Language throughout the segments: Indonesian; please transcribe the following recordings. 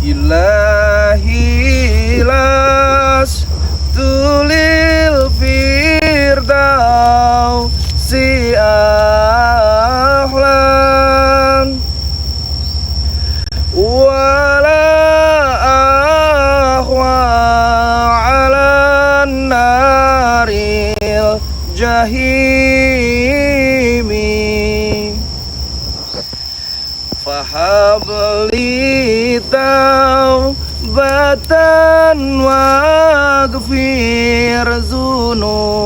ilahi las tulil firdaus si ahlan wala ahwa ala naril jahimi fahabli taubatan waghfir zunubi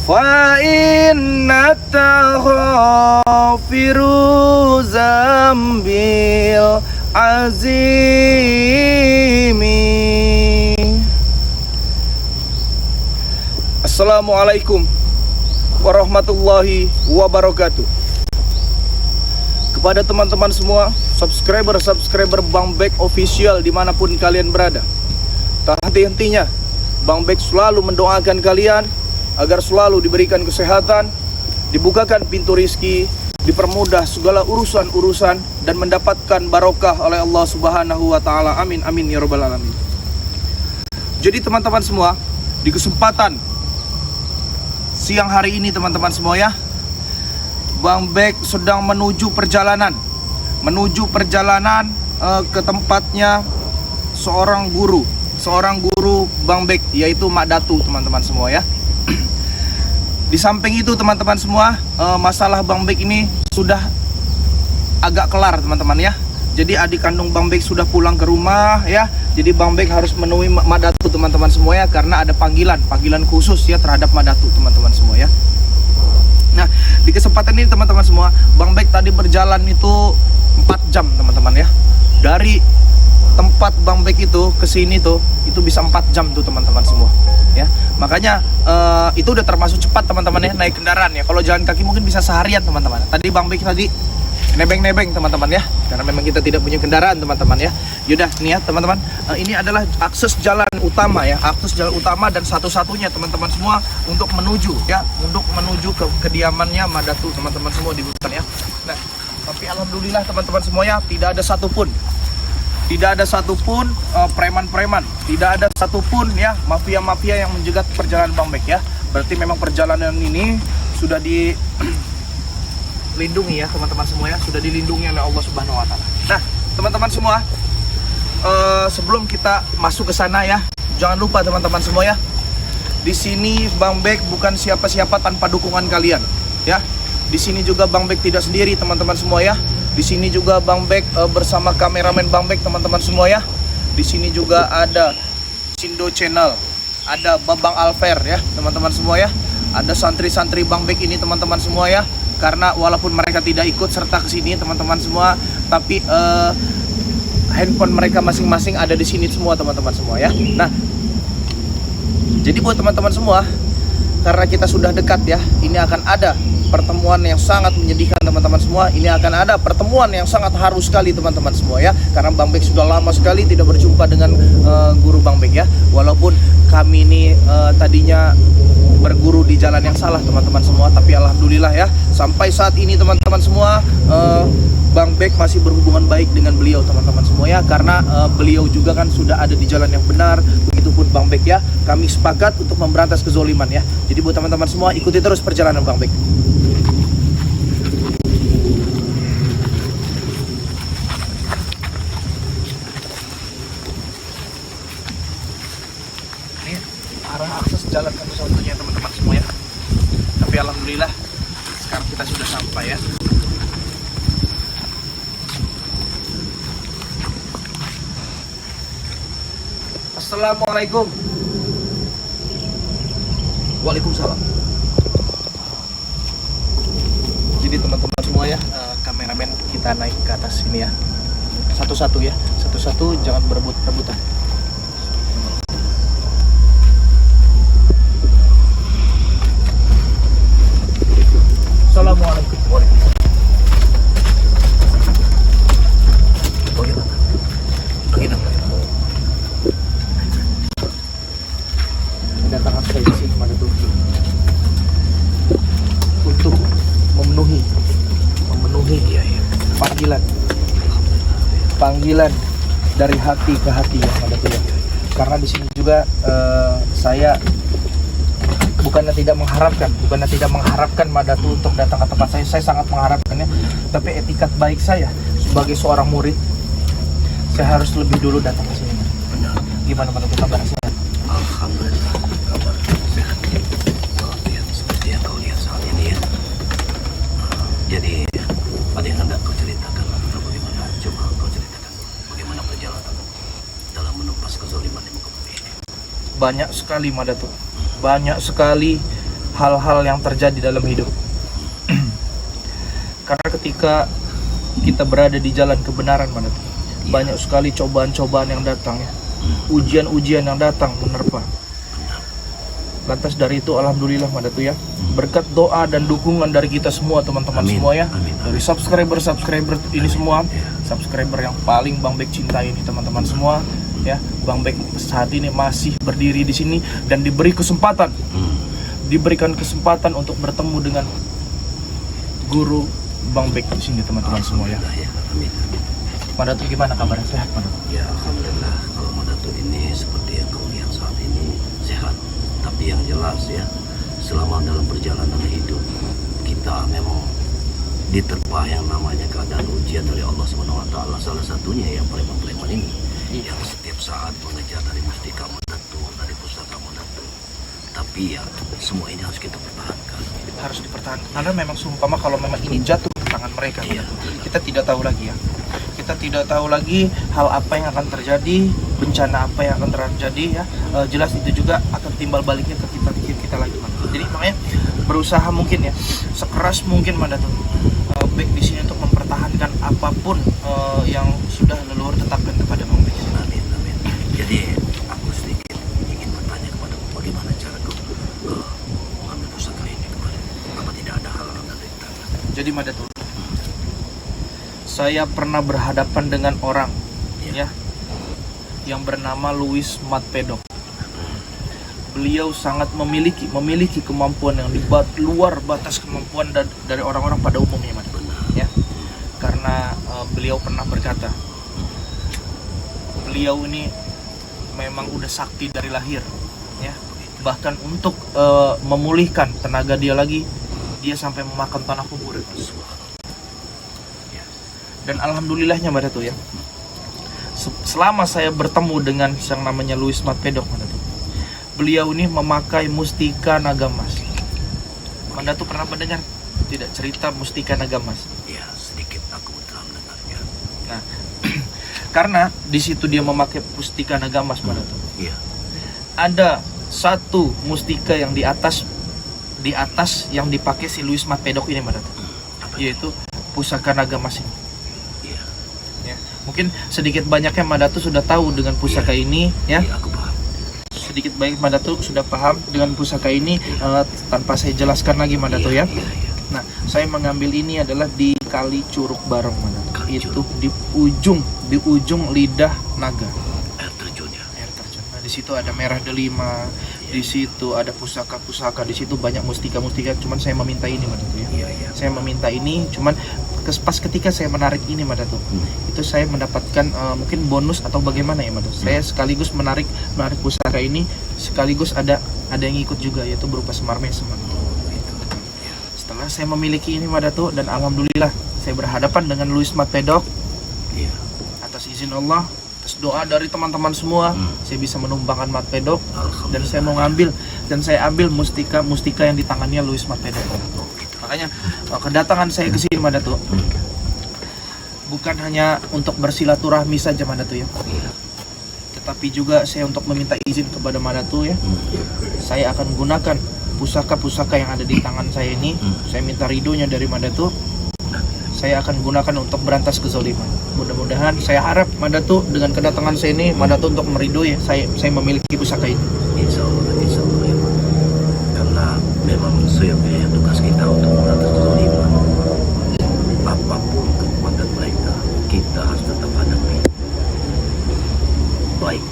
fa inna taghfiru zambil azimi. Assalamualaikum warahmatullahi wabarakatuh. Kepada teman-teman semua, subscriber Bang Bek Official dimanapun kalian berada, tak henti-hentinya Bang Bek selalu mendoakan kalian agar selalu diberikan kesehatan, dibukakan pintu rizki, dipermudah segala urusan-urusan, dan mendapatkan barokah oleh Allah Subhanahu wa Ta'ala. Amin amin ya rabbal alamin. Jadi teman-teman semua, di kesempatan siang hari ini teman-teman semua ya, Bang Bek sedang menuju perjalanan ke tempatnya seorang guru Bang Bek, yaitu Mak Datu teman-teman semua ya. Di samping itu teman-teman semua, masalah Bang Bek ini sudah agak kelar teman-teman ya. Jadi adik kandung Bang Bek sudah pulang ke rumah ya. Jadi Bang Bek harus menemui Mak Datu teman-teman semua ya, karena ada panggilan khusus ya terhadap Mak Datu teman-teman semua ya. Nah, di kesempatan ini teman-teman semua, Bang Bek tadi berjalan itu 4 jam teman-teman ya. Dari tempat Bang Bek itu ke sini tuh, itu bisa 4 jam tuh teman-teman semua ya. Makanya itu udah termasuk cepat teman-teman ya, naik kendaraan ya. Kalau jalan kaki mungkin bisa seharian teman-teman. Tadi Bang Bek tadi nebeng-nebeng teman-teman ya, karena memang kita tidak punya kendaraan teman-teman ya. Yaudah nih ya teman-teman, ini adalah akses jalan utama ya, akses jalan utama dan satu-satunya teman-teman semua untuk menuju ke kediamannya Mak Datu teman-teman semua di hutan ya. Nah, tapi alhamdulillah teman-teman semua ya, tidak ada satupun preman-preman, tidak ada satupun ya mafia-mafia yang menjegat perjalanan Bang Bek ya. Berarti memang perjalanan ini sudah dilindungi ya teman-teman semua ya, sudah dilindungi oleh Allah Subhanahu wa Ta'ala. Nah teman-teman semua, sebelum kita masuk ke sana ya, jangan lupa teman-teman semua ya, di sini Bang Bek bukan siapa-siapa tanpa dukungan kalian ya. Di sini juga Bang Bek tidak sendiri teman-teman semua ya. Di sini juga Bang Bek bersama kameramen Bang Bek teman-teman semua ya. Di sini juga ada Cindo Channel, ada Babang Alfer ya teman-teman semua ya. Ada santri-santri Bang Bek ini teman-teman semua ya. Karena walaupun mereka tidak ikut serta ke sini teman-teman semua, tapi handphone mereka masing-masing ada di sini semua teman-teman semua ya. Nah, jadi buat teman-teman semua, karena kita sudah dekat ya, ini akan ada pertemuan yang sangat menyedihkan teman-teman semua. Ini akan ada pertemuan yang sangat haru sekali teman-teman semua ya, karena Bang Bek sudah lama sekali tidak berjumpa dengan guru Bang Bek ya. Walaupun kami ini tadinya berguru di jalan yang salah teman-teman semua, tapi alhamdulillah ya, sampai saat ini teman-teman semua, Bang Bek masih berhubungan baik dengan beliau teman-teman semua ya, karena beliau juga kan sudah ada di jalan yang benar. Begitupun Bang Bek ya, kami sepakat untuk memberantas kezoliman ya. Jadi buat teman-teman semua, ikuti terus perjalanan Bang Bek. Ini arah akses jalan satu-satunya teman-teman semua ya. Tapi alhamdulillah sekarang kita sudah sampai ya. Assalamualaikum. Waalaikumsalam. Jadi teman-teman semua ya, kameramen kita naik ke atas ini ya, satu-satu ya, satu-satu, jangan berebut-rebutan. Assalamualaikum. Waalaikumsalam. Kedatangan saya di sini pada tujuh untuk memenuhi ya. panggilan dari hati ke hati ya Madatul ya. Karena di sini juga saya bukannya tidak mengharapkan Madatu untuk datang ke tempat saya sangat mengharapkannya, tapi etikat baik saya sebagai seorang murid, saya harus lebih dulu datang ke sini. Gimana Madatu, kabar sehat? Alhamdulillah, kabar sehat. Seperti yang kau lihat saat ini ya. Jadi ada yang hendak kau ceritakan atau bagaimana? Coba kau ceritakan bagaimana perjalanan dalam menumpas kezaliman di muka bumi ini. Banyak sekali Madatu, banyak sekali hal-hal yang terjadi dalam hidup. Karena ketika kita berada di jalan kebenaran Madatu, banyak sekali cobaan-cobaan yang datang ya, ujian-ujian yang datang menerpa. Lantas dari itu alhamdulillah Madatu ya, berkat doa dan dukungan dari kita semua teman-teman semua ya, dari subscriber ini semua, subscriber yang paling Bang Bek cintai ini teman-teman semua ya. Bang Bek saat ini masih berdiri di sini dan diberikan kesempatan untuk bertemu dengan guru Bang Bek di sini teman-teman semua ya. Madatu gimana kabarnya, sehat Madatu? Ya alhamdulillah, kalau Madatu ini seperti yang kau lihat saat ini sehat. Tapi yang jelas ya, selama dalam perjalanan hidup kita memang diterpa yang namanya keadaan ujian dari Allah SWT. Salah satunya yang preman-preman ini yang setiap saat mengejar dari mustika Madatu, dari pusaka Madatu. Tapi ya semua ini harus kita pertahankan. Harus dipertahankan karena memang sumpama kalau memang ini jatuh ke tangan mereka kita tidak tahu lagi ya. Kita tidak tahu lagi hal apa yang akan terjadi, bencana apa yang akan terjadi ya. Jelas itu juga akan timbal baliknya ke kita lagi Madatu. Jadi makanya berusaha mungkin ya, sekeras mungkin Madatu Bek di sini untuk mempertahankan apapun yang sudah leluhur tetapkan kepada Bang Bek. Amin, amin. Jadi aku sedikit ingin bertanya kepada bagaimana cara kau mengambil pusaka ini kemarin? Apa tidak ada halangan dari tangan? Jadi Madatu, saya pernah berhadapan dengan orang ya yang bernama Louis Matpedok. Beliau sangat memiliki kemampuan yang di luar batas kemampuan dari orang-orang pada umumnya Madatu. Ya, karena beliau pernah berkata, beliau ini memang udah sakti dari lahir ya. Bahkan untuk memulihkan tenaga dia lagi, dia sampai memakan tanah kubur. Dan alhamdulillahnya Madatu ya, selama saya bertemu dengan yang namanya Louis Matpedok Madatu, beliau ini memakai mustika naga emas. Madatu pernah mendengar tidak cerita mustika naga emas? Ya, sedikit aku telah mendengarnya. Nah, karena di situ dia memakai mustika naga emas Madatu. Iya. Ada satu mustika yang di atas yang dipakai si Louis Matpedok ini Madatu, yaitu pusaka naga emas ini. Iya. Ya, mungkin sedikit banyaknya Madatu sudah tahu dengan pusaka ini ya. Iya, aku paham. Sedikit baik Madatu sudah paham dengan pusaka ini tanpa saya jelaskan lagi Madatu ya. Nah, saya mengambil ini adalah di Kali Curug Bareng Madatu. Itu di ujung lidah naga. Air terjunnya. Air terjun. Nah, di situ ada merah delima, di situ ada pusaka-pusaka, di situ banyak mustika-mustika. Cuman saya meminta ini Madatu ya. Iya. Saya meminta ini, cuman pas ketika saya menarik ini Madatu, itu saya mendapatkan mungkin bonus atau bagaimana ya Madatu. Saya sekaligus menarik pusaka ini, sekaligus ada yang ikut juga, yaitu berupa semar mesem. Setelah saya memiliki ini Madatu, dan alhamdulillah saya berhadapan dengan Louis Matpedok. Iya. Atas izin Allah, atas doa dari teman-teman semua, saya bisa menumbangkan Matpedok dan saya mau ngambil, dan saya ambil mustika yang di tangannya Louis Matpedok. Makanya kedatangan saya ke sini Madatu bukan hanya untuk bersilaturahmi saja Madatu ya. Tetapi juga saya untuk meminta izin kepada Madatu ya. Saya akan gunakan pusaka-pusaka yang ada di tangan saya ini. Saya minta ridhonya dari Madatu. Saya akan gunakan untuk berantas kezaliman. Mudah-mudahan, saya harap Madatu dengan kedatangan saya ini, Madatu untuk meridhoi saya memiliki pusaka ini. Insya Allah ya. Karena memang seyogyanya tugas kita untuk memberantas kezaliman. Apapun kekuatan mereka, kita harus tetap hadapi. Baik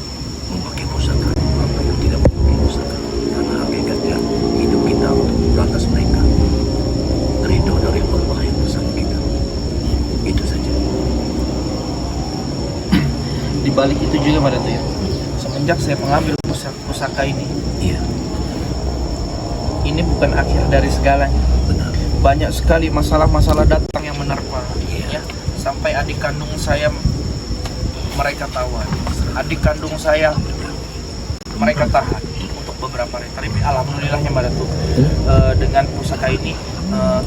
memakai pusaka ataupun tidak memakai pusaka. Karena hakikatnya hidup kita untuk memberantas mereka. Ridho dari Allah yang bersama kita. Itu saja. balik itu juga pada tuh ya. Semenjak saya mengambil pusaka ini, Iya, ini bukan akhir dari segalanya. benar. Banyak sekali masalah-masalah datang yang menerpa. Iya. Ya, sampai adik kandung saya mereka tawan, adik kandung saya mereka tahan untuk beberapa hari. Tapi alhamdulillahnya pada tuh dengan pusaka ini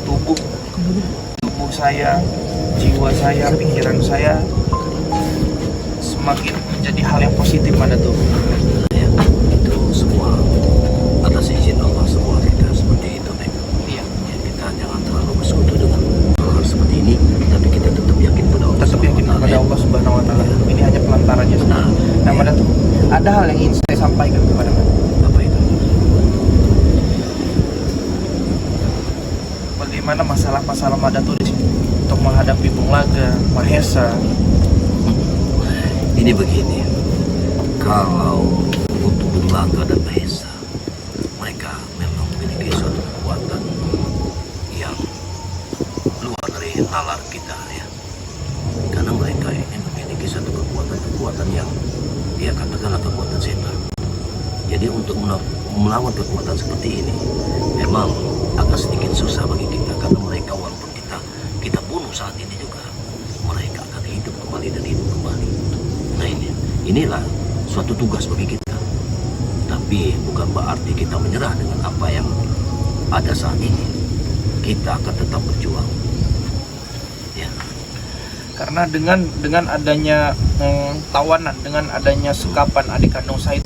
tubuh saya, jiwa saya, pikiran saya semakin menjadi hal yang positif pada tuh. Ya, itu semua atas izin Allah semua kita seperti itu, Nek. Iya. Ya, kita jangan terlalu bersekutu dengan hal seperti ini, tapi kita tetap yakin pada Allah. Tetap yakin kepada Allah Subhanahu Wa Taala. Ini hanya pelantarannya saja. Nah, pada tuh ada hal yang ingin saya sampaikan kepada Anda. Apa itu? Bagaimana masalah-masalah Madatu di sini untuk menghadapi Bung Laga, Mahesa. Ini begini, kalau untuk Bung Laga dan Mahesa, mereka memang memiliki suatu kekuatan yang luar dari nalar kita ya. Karena mereka ini memiliki satu kekuatan yang dia katakanlah kekuatan setan. Jadi untuk melawan kekuatan seperti ini memang agak sedikit susah bagi kita, karena mereka walaupun kita bunuh saat ini juga, mereka akan hidup kembali dan hidup kembali. Nah inilah suatu tugas bagi kita. Tapi bukan berarti kita menyerah dengan apa yang ada saat ini. Kita akan tetap berjuang. Ya. Karena dengan adanya tawanan, dengan adanya sekapan adik kandung saya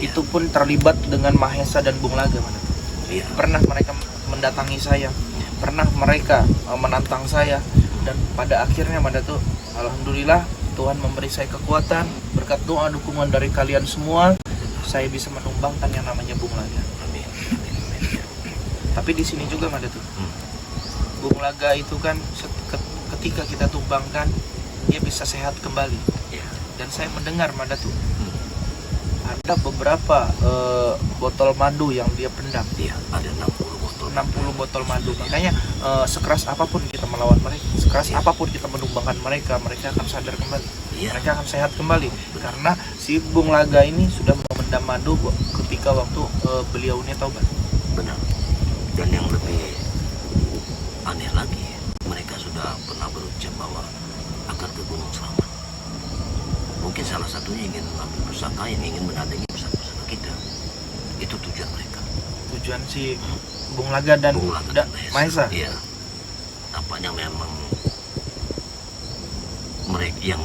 itu pun terlibat dengan Mahesa dan Bung Laga. Iya. Pernah mereka mendatangi saya, pernah mereka menantang saya, dan pada akhirnya tuh alhamdulillah Tuhan memberi saya kekuatan berkat doa dukungan dari kalian semua, saya bisa menumbangkan yang namanya Bung Laga. Amin. Tapi di sini juga tuh Bung Laga itu kan ketika kita tumbangkan dia bisa sehat kembali. Ya. Dan saya mendengar tuh ada beberapa botol madu yang dia pendam. Iya, ada 60 botol. 60 botol madu. Makanya sekeras apapun kita melawan mereka, sekeras apapun kita menumbangkan mereka akan sadar kembali. Iya. Mereka akan sehat kembali. Karena si Bung Laga ini sudah memendam madu ketika waktu beliau ini taubat. Benar. Dan yang lebih aneh lagi, mereka sudah pernah berucap bahwa akan ke Gunung Slamet. Mungkin salah satunya ingin mengambil pusaka, yang ingin menandingi pusaka kita. Itu tujuan mereka. Tujuan si Bung Laga dan Mahesa. Iya. Tampaknya memang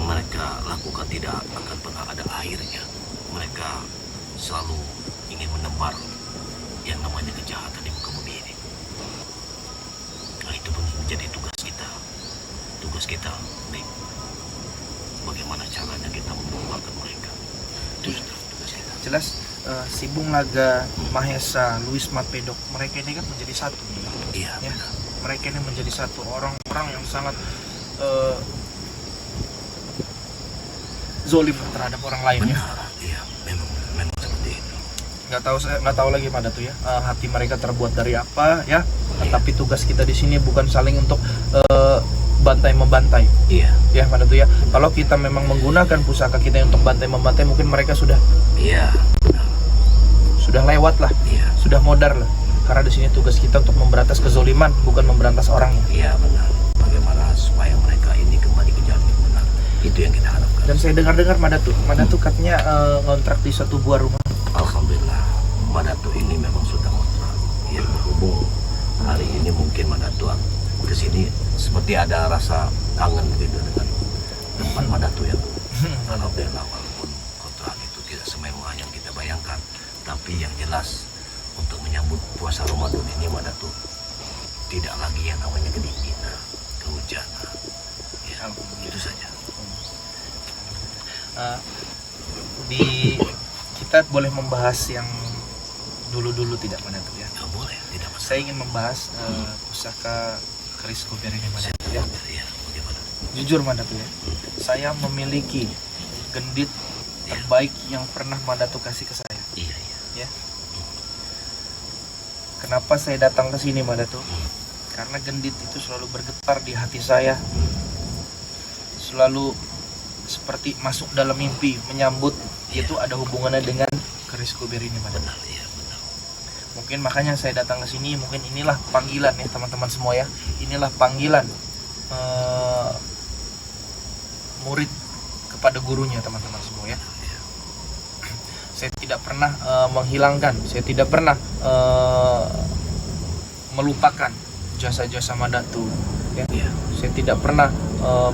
mereka lakukan tidak akan pernah ada akhirnya. Mereka selalu ingin menebar yang namanya kejahatan di muka bumi ini. Nah, itu pun menjadi tugas kita. Tugas kita, Nek. Bagaimana caranya kita menumbangkan mereka. Itu sudah tugas kita. Jelas si Bung Laga, Mahesa, Luis Mapedok, mereka ini kan menjadi satu. Iya. Ya, mereka ini menjadi satu orang-orang yang sangat zolim terhadap orang lain. Benar. Iya, memang seperti itu. Nggak tahu lagi tuh ya, hati mereka terbuat dari apa ya. Tapi tugas kita di sini bukan saling untuk bantai membantai. Iya. Ya tuh ya. Kalau kita memang menggunakan pusaka kita untuk bantai membantai, mungkin mereka sudah Iya. Benar. sudah lewat lah, Iya. sudah modar lah. Karena di sini tugas kita untuk memberantas kezoliman, bukan memberantas orangnya. Iya, benar. Bagaimana supaya mereka ini kembali ke jalan yang benar. Itu yang kita harapkan. Dan saya dengar Madatu katanya ngontrak di satu buah rumah. Alhamdulillah, Madatu ini memang sudah ngontrak. Ya, berhubung hari ini mungkin Madatu ke sini seperti ada rasa kangen gitu dengan tempat Madatu ya. Alhamdulillah, walaupun kontrak itu tidak semewah yang kita bayangkan, tapi yang jelas untuk menyambut puasa Ramadan ini Madatu tidak lagi yang namanya kedinginan, kehujanan. Ya, itu saja. Kita boleh membahas yang dulu tidak Madatu ya. Ya boleh, tidak masalah. Saya ingin membahas pusaka keris kuber ini Madatu ya. Ya, bagaimana? Jujur Madatu ya, saya memiliki gendit terbaik yang pernah Madatu kasih ke saya. Iya. Ya. Kenapa saya datang ke sini Madatu? Karena gendit itu selalu bergetar di hati saya. Selalu seperti masuk dalam mimpi menyambut, itu ada hubungannya dengan keris kuber ini, Madatu. Benar, ya benar. Mungkin makanya saya datang ke sini, mungkin inilah panggilan ya teman-teman semua ya. Inilah panggilan murid kepada gurunya teman-teman semua ya. Saya tidak pernah menghilangkan, saya tidak pernah melupakan jasa-jasa Madatu ya. Saya tidak pernah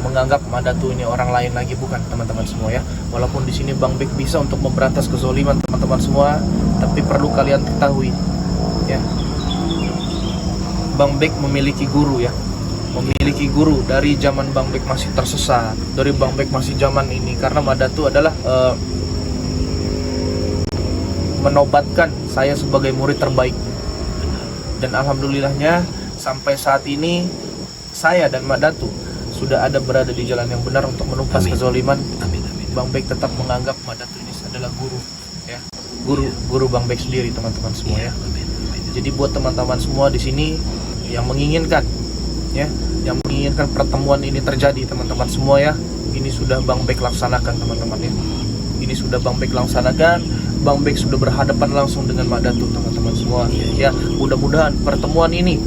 menganggap Madatu ini orang lain lagi, bukan teman-teman semua ya. Walaupun di sini Bang Bek bisa untuk memberantas kezoliman teman-teman semua, tapi perlu kalian ketahui ya, Bang Bek memiliki guru ya, memiliki guru dari zaman Bang Bek masih tersesat, dari Bang Bek masih zaman ini, karena Madatu adalah menobatkan saya sebagai murid terbaik. Dan alhamdulillahnya sampai saat ini saya dan Madatu sudah ada berada di jalan yang benar untuk menumpas kezoliman. Amin, amin. Bang Bek tetap menganggap Madatu ini adalah guru ya, guru Bang Bek sendiri teman-teman semua ya. Amin, amin. Jadi buat teman-teman semua di sini yang menginginkan ya, yang menginginkan pertemuan ini terjadi teman-teman semua ya, ini sudah Bang Bek laksanakan teman-teman ya. Ini sudah Bang Bek laksanakan. Bang Bek sudah berhadapan langsung dengan Madatu teman-teman semua ya. Mudah-mudahan pertemuan ini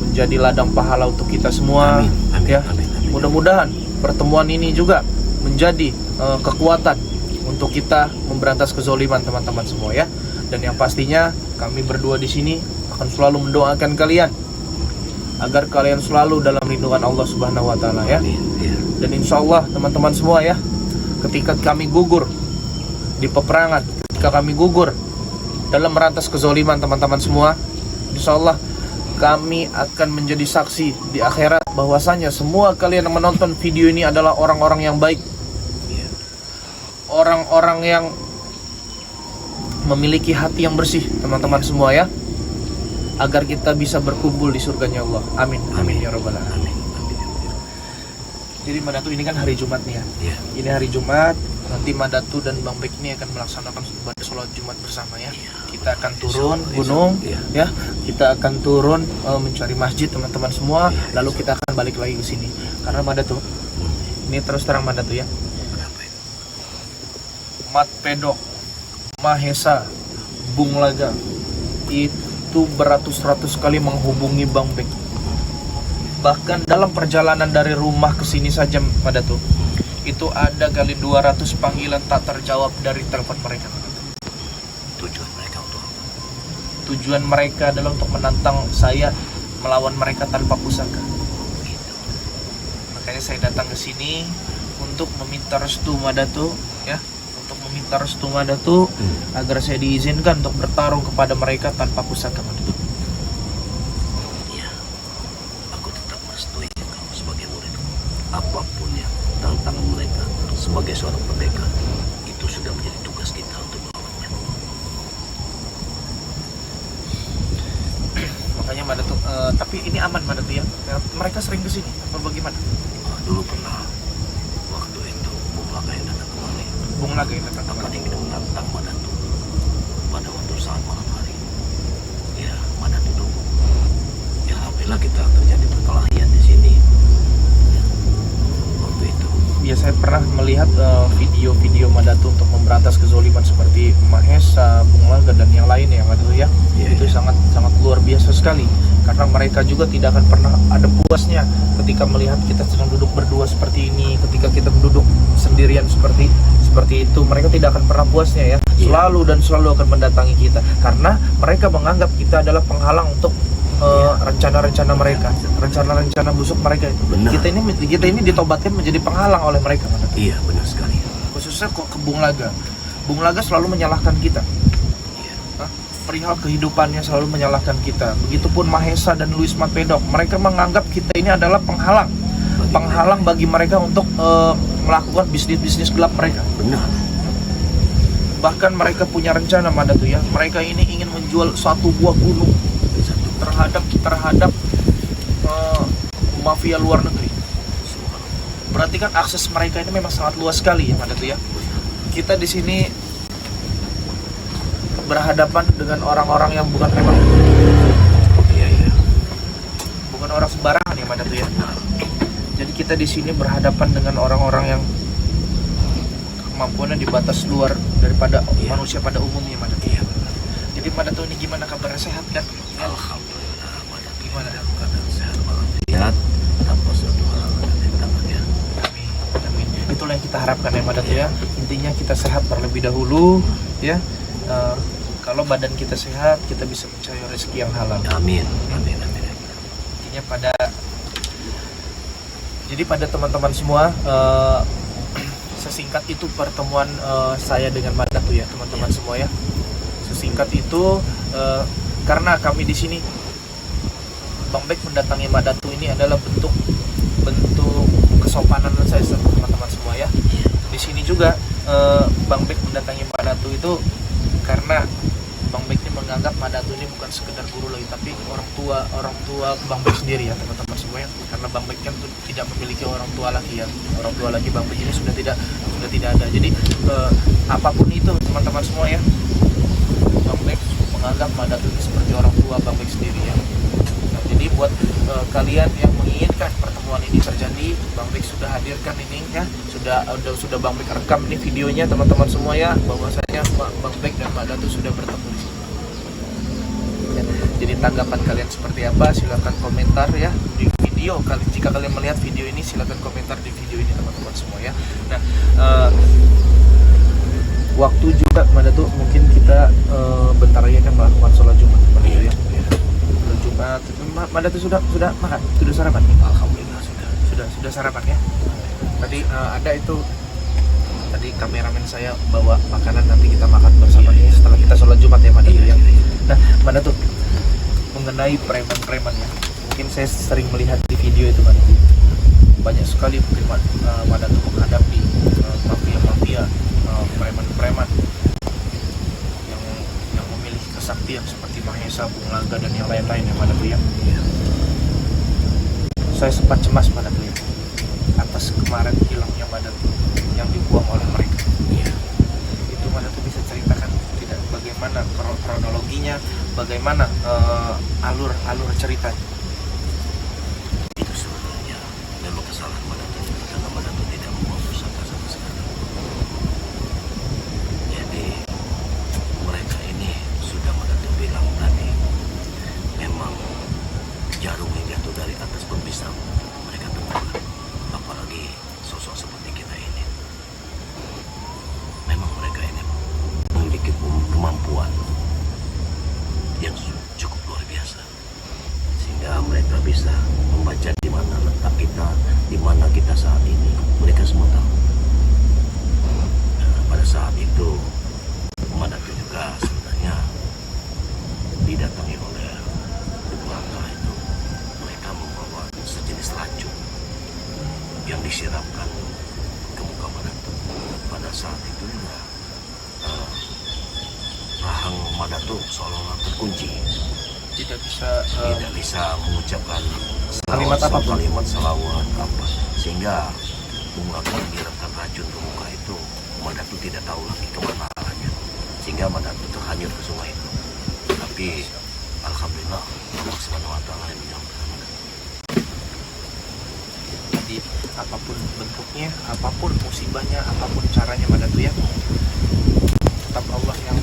menjadi ladang pahala untuk kita semua. Amin, amin, ya. amin, amin. Mudah-mudahan pertemuan ini juga menjadi kekuatan untuk kita memberantas kezoliman teman-teman semua ya. Dan yang pastinya kami berdua di sini akan selalu mendoakan kalian agar kalian selalu dalam lindungan Allah Subhanahu wa taala ya. Amin, ya. Dan insya Allah teman-teman semua ya, ketika kami gugur di peperangan, ketika kami gugur dalam merantas kezoliman teman-teman semua, insya Allah kami akan menjadi saksi di akhirat bahwasanya semua kalian yang menonton video ini adalah orang-orang yang baik, orang-orang yang memiliki hati yang bersih teman-teman semua ya, agar kita bisa berkumpul di surganya Allah. Amin, amin ya rabbal alamin. Jadi Madatu ini kan hari Jumat nih ya. Iya. Ini hari Jumat, nanti Madatu dan Bang Bek ini akan melaksanakan ibadah sholat Jumat bersama ya. Kita akan turun gunung ya. Kita akan turun mencari masjid teman-teman semua, lalu kita akan balik lagi ke sini. Karena Madatu, ini terus terang Madatu ya, Mat Pedok, Mahesa, Bung Laga itu beratus-ratus kali menghubungi Bang Bek. Bahkan dalam perjalanan dari rumah ke sini saja Madatu, itu ada kali 200 panggilan tak terjawab dari telepon mereka. Tujuan mereka untuk apa? Tujuan mereka adalah untuk menantang saya melawan mereka tanpa pusaka. Makanya saya datang ke sini untuk meminta restu Madatu ya, untuk meminta restu Madatu agar saya diizinkan untuk bertarung kepada mereka tanpa pusaka Madatu. Sebagai murid, apapun yang tantangan mereka sebagai seorang pendekar, itu sudah menjadi tugas kita untuk melawannya. Makanya Madatu, tapi ini aman Madatu ya. Mereka sering kesini apa bagaimana? Dulu pernah waktu itu Bung Laga yang datang kemari. Bung Laga yang datang akan ingin menantang Madatu pada waktu saat malam hari. Ya, Madatu dulu. Ya, alhamdulillah kita terjadi perkelahian di sini. Ya saya pernah melihat video-video Madatu untuk memberantas kezoliman seperti Mahesa, Bung Laga dan yang lain ya Madatu ya. Itu sangat luar biasa sekali, karena mereka juga tidak akan pernah ada puasnya ketika melihat kita sedang duduk berdua seperti ini, ketika kita duduk sendirian seperti itu, mereka tidak akan pernah puasnya ya. Selalu dan selalu akan mendatangi kita, karena mereka menganggap kita adalah penghalang untuk rencana-rencana mereka, rencana-rencana busuk mereka itu. Benar. Kita ini ditobatkan menjadi penghalang oleh mereka. Iya, benar sekali. Khususnya kok ke Bung Laga. Bung Laga selalu menyalahkan kita. Perihal kehidupannya selalu menyalahkan kita. Begitupun Mahesa dan Luis Matpedok, mereka menganggap kita ini adalah penghalang bagi mereka untuk melakukan bisnis-bisnis gelap mereka. Benar. Bahkan mereka punya rencana Madatu ya. Mereka ini ingin menjual suatu buah gunung terhadap mafia luar negeri. Berarti kan akses mereka ini memang sangat luas sekali ya Madatu ya. Kita di sini berhadapan dengan orang-orang yang bukan bukan orang sembarangan ya Madatu ya. Jadi kita di sini berhadapan dengan orang-orang yang kemampuannya di batas luar daripada Iya. manusia pada umumnya Mada. Iya. Jadi Mada tuh ini gimana kabarnya, sehat kan? Alhamdulillah, Mada Gimana? dalam keadaan sehat walafiat tanpa suatu halangan dan rintangan ya. Amin. Amin. Itulah yang kita harapkan ya Mada tuh ya. Intinya kita sehat terlebih dahulu ya. Kalau badan kita sehat, kita bisa mencari rezeki yang halal. Amin. Amin. Amin. Intinya jadi pada teman-teman semua, sesingkat itu pertemuan saya dengan Mada tuh ya teman-teman semua ya. Sesingkat itu karena kami di sini Bang Bek mendatangi Mada tuh ini adalah bentuk kesopanan saya teman-teman semua ya. Di sini juga Bang Bek mendatangi Mada tuh itu karena Bang Bek ini menganggap Mada tuh ini bukan sekedar guru lagi, tapi orang tua Bang Bek sendiri ya teman-teman semua ya. Karena Bang Bek kan tuh tidak memiliki orang tua lagi ya. Orang tua lagi Bang Bek ini sudah tidak ada. Jadi apapun itu teman-teman semua ya, Bang Bek menganggap Mada tuh ini seperti orang tua Bang Bek sendiri ya. Nah, jadi buat kalian yang menginginkan pertemuan ini terjadi, Bang Bek sudah hadirkan ini ya, sudah Bang Bek rekam ini videonya teman-teman semua ya, bahwasanya Bang Bek dan Mada tuh sudah bertemu di sini. Ya, jadi tanggapan kalian seperti apa? Silahkan komentar ya di video. Jika kalian melihat video ini, silahkan komentar di video ini teman-teman semua ya. Nah, waktu juga Mada tuh mungkin kita bentar lagi akan melakukan sholat Jumat Mada tuh ya. Sholat Jumat. Mada tuh sudah makan, sudah sarapan? Alhamdulillah Sudah sarapan ya. Tadi ada itu, tadi kameramen saya bawa makanan, nanti kita makan bersama ini setelah kita sholat Jumat ya Mada tuh ya. Nah Mada tuh mengenai preman-preman ya, mungkin saya sering melihat di video itu Mada tuh banyak sekali mungkin Mada tuh menghadapi mafia-mafia, preman-preman yang memiliki kesaktian seperti Mahesa, Bung Laga dan yang lain-lain ya Mada tuh ya. Saya sempat cemas Mada tuh ya, atas kemarin hilangnya Mada tuh yang dibuang oleh mereka. Itu Mada tuh bisa ceritakan tidak bagaimana kronologinya, bagaimana alur ceritanya. Itu sebenarnya memang kesalahan Mada tuh, karena Mada tuh tidak membuang pusaka sama sekali. Jadi mereka ini sudah Mada tuh bilang tadi, memang jarum yang jatuh dari atas pun bisa mereka temukan. Apalagi sosok seperti kita ini, memang mereka ini memiliki kemampuan yang cukup luar biasa, sehingga mereka bisa membaca di mana letak kita, di mana kita saat ini. Mereka semua tahu. Nah, pada saat itu Mada tuh juga sebenarnya didatangi oleh Belanda itu. Mereka membawa sejenis racun yang disiramkan ke muka Mada tuh. Pada saat itu juga rahang Mada tuh seolah-olah terkunci, Tidak bisa mengucapkan kalimat apapun. kalimat salawat apa, sehingga Bung Laga menyiramkan racun ke muka itu. Mada tuh tidak tahu lagi kemana arahnya, sehingga Mada tuh terhanyut ke sungai itu. Tapi alhamdulillah Allah Subhanahu wa taala yang menyelamatkan Mada. Jadi apapun bentuknya, apapun musibahnya, apapun caranya Mada tuh ya, tetap Allah yang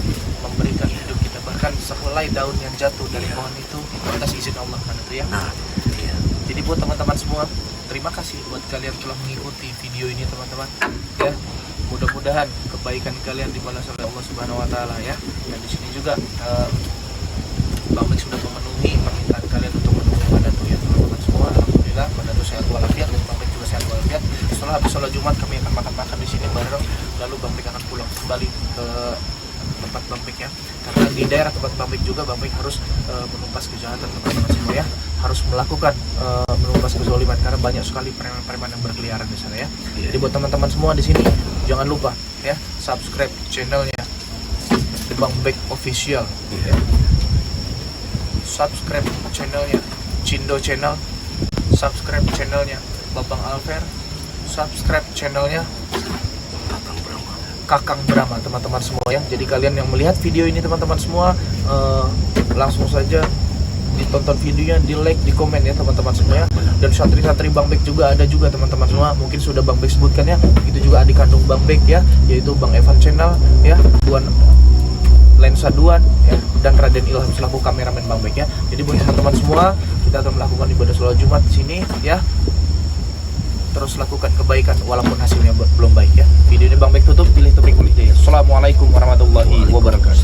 memberikan hidup kita. Bahkan sehelai daun yang jatuh dari pohon itu atas izin Allah Mada tuh ya. Nah, iya. Jadi buat teman-teman semua, terima kasih buat kalian telah mengikuti video ini teman-teman ya. Mudah-mudahan kebaikan kalian dibalas oleh Allah Subhanahu wa taala ya. Dan di sini juga Bang Bek sudah memenuhi permintaan kalian untuk menemui Mada tuh ya teman-teman semua. Alhamdulillah Mada tuh sehat walafiat dan Bang Bek juga sehat walafiat. Setelah habis sholat Jumat kami akan makan-makan di sini bareng, lalu Bang Bek akan pulang kembali ke tempat Bang Bek ya. Karena di daerah tempat Bang Bek juga Bang Bek harus menumpas kejahatan teman-teman semua ya. Harus melakukan menumpas kezaliman karena banyak sekali preman-preman yang berkeliaran di sana ya. Jadi buat teman-teman semua di sini jangan lupa ya subscribe channelnya The Bang Bek Official. Ya. Subscribe channelnya Cindo Channel, subscribe channelnya Babang Alver, subscribe channelnya Kakang Brahma teman-teman semua ya. Jadi kalian yang melihat video ini teman-teman semua langsung saja ditonton videonya, di like, di komen ya teman-teman semua ya. Dan santri-santri Bang Bek juga ada juga teman-teman semua, mungkin sudah Bang Bek sebutkan ya, itu juga adik kandung Bang Bek ya, yaitu Bang Evan Channel ya, Duan Lensa Duan ya, dan Raden Ilham selaku kameramen Bang Bek ya. Jadi buat teman-teman semua, kita akan melakukan ibadah sholat Jumat di sini ya. Terus lakukan kebaikan walaupun hasilnya belum baik ya. Video ini Bang Bek tutup, pilih topik kulit ya. Assalamualaikum warahmatullahi wabarakatuh.